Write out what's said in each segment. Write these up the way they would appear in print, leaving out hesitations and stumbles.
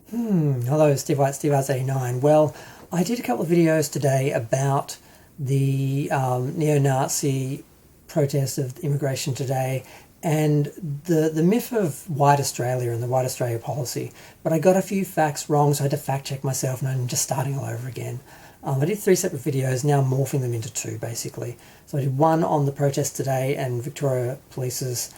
Hello, Steve White, Steve Arts 89. Well, I did a couple of videos today about the neo-Nazi protest of immigration today and the myth of White Australia and the White Australia policy. But I got a few facts wrong, so I had to fact check myself, and I'm just starting all over again. I did 3 separate videos, now I'm morphing them into 2 basically. So I did one on the protest today and Victoria Police's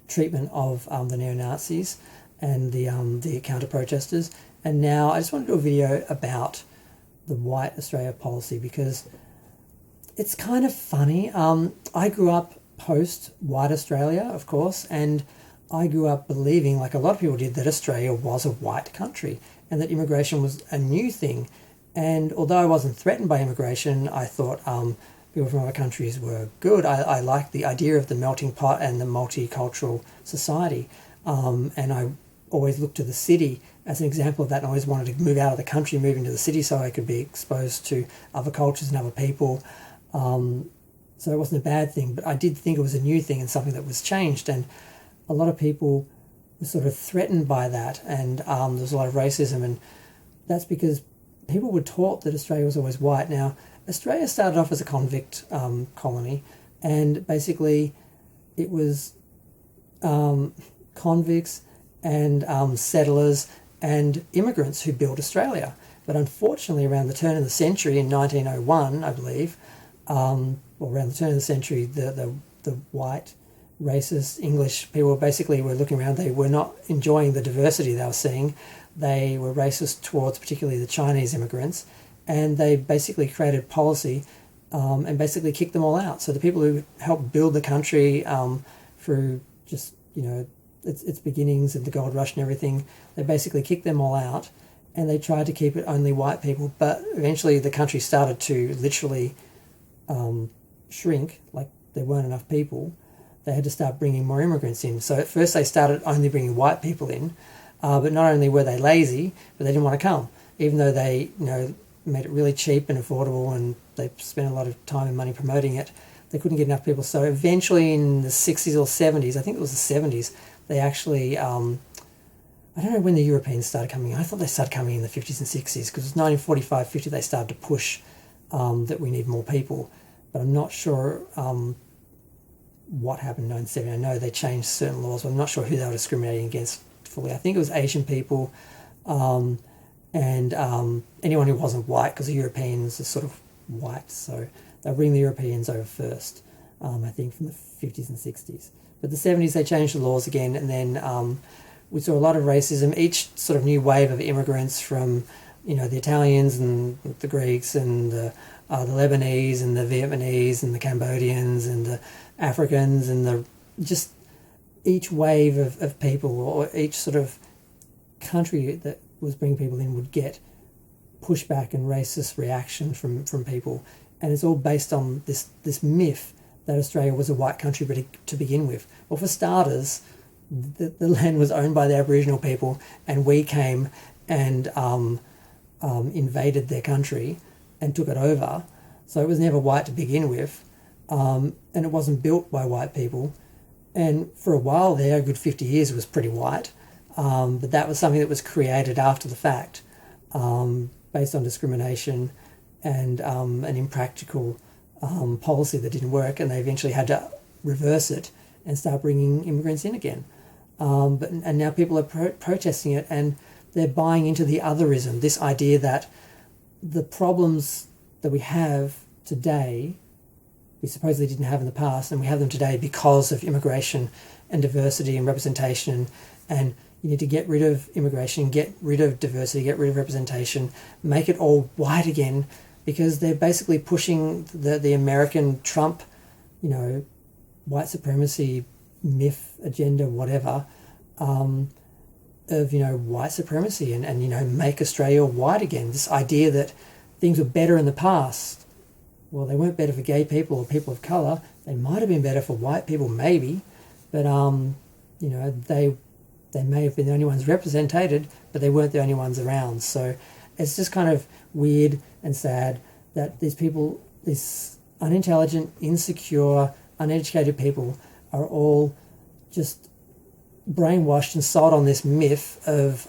treatment of the neo-Nazis and the counter-protesters, and now I just want to do a video about the White Australia policy because it's kind of funny. I grew up post-White Australia, of course, and I grew up believing, like a lot of people did, that Australia was a white country and that immigration was a new thing. And although I wasn't threatened by immigration, I thought people from other countries were good. I liked the idea of the melting pot and the multicultural society, and I always looked to the city as an example of that, and I always wanted to move out of the country, move into the city so I could be exposed to other cultures and other people. So it wasn't a bad thing, but I did think it was a new thing and something that was changed, and a lot of people were sort of threatened by that, and there was a lot of racism, and that's because people were taught that Australia was always white. Now, Australia started off as a convict colony, and basically it was convicts and settlers and immigrants who built Australia. But unfortunately, around the turn of the century, in 1901, I believe, or around the turn of the century, the white, racist English people basically were looking around. They were not enjoying the diversity they were seeing. They were racist towards particularly the Chinese immigrants, and they basically created policy and basically kicked them all out. So the people who helped build the country through just, its beginnings and the gold rush and everything, they basically kicked them all out, and they tried to keep it only white people. But eventually the country started to literally shrink, like there weren't enough people. They had to start bringing more immigrants in. So at first they started only bringing white people in, but not only were they lazy, but they didn't want to come, even though they made it really cheap and affordable, and they spent a lot of time and money promoting it. They couldn't get enough people. So eventually in the 60s or 70s, I think it was the 70s, they actually, I don't know when the Europeans started coming in. I thought they started coming in the 50s and 60s, because it was 1945, 50 they started to push that we need more people. But I'm not sure what happened in 1970. I know they changed certain laws, but I'm not sure who they were discriminating against fully. I think it was Asian people and anyone who wasn't white, because the Europeans are sort of white, so they'll bring the Europeans over first, I think from the 50s and 60s. But the 70s they changed the laws again, and then we saw a lot of racism. Each sort of new wave of immigrants from, the Italians and the Greeks and the Lebanese and the Vietnamese and the Cambodians and the Africans and just each wave of people, or each sort of country that was bringing people in, would get pushback and racist reaction from people. And it's all based on this myth that Australia was a white country to begin with. Well, for starters, the land was owned by the Aboriginal people, and we came and invaded their country and took it over. So it was never white to begin with, and it wasn't built by white people. And for a while there, a good 50 years, it was pretty white, but that was something that was created after the fact, based on discrimination and an impractical policy that didn't work, and they eventually had to reverse it and start bringing immigrants in again. And now people are protesting it, and they're buying into the otherism, this idea that the problems that we have today, we supposedly didn't have in the past, and we have them today because of immigration and diversity and representation. And you need to get rid of immigration, get rid of diversity, get rid of representation, make it all white again, because they're basically pushing the American Trump, white supremacy myth agenda, whatever, of white supremacy and make Australia white again. This idea that things were better in the past. Well, they weren't better for gay people or people of colour. They might have been better for white people, maybe, but they may have been the only ones represented, but they weren't the only ones around. So it's just kind of weird and sad that these people, these unintelligent, insecure, uneducated people, are all just brainwashed and sold on this myth of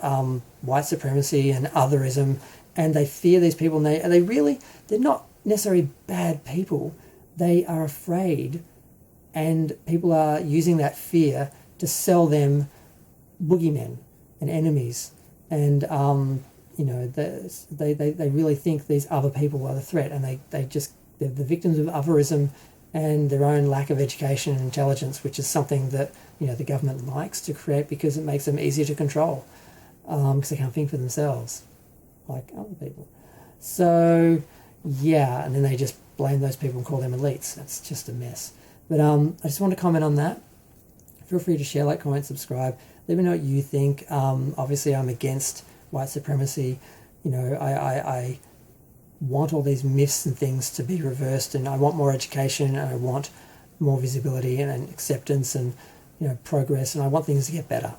white supremacy and otherism, and they fear these people, and they're not necessarily bad people. They are afraid, and people are using that fear to sell them boogeymen and enemies, and they really think these other people are the threat, and they're the victims of otherism and their own lack of education and intelligence, which is something that the government likes to create because it makes them easier to control, because they can't think for themselves like other people. So yeah, and then they just blame those people and call them elites. That's just a mess. But I just want to comment on that. Feel free to share, like, comment, subscribe. Let me know what you think. Obviously, I'm against white supremacy. I want all these myths and things to be reversed, and I want more education, and I want more visibility and acceptance and progress, and I want things to get better.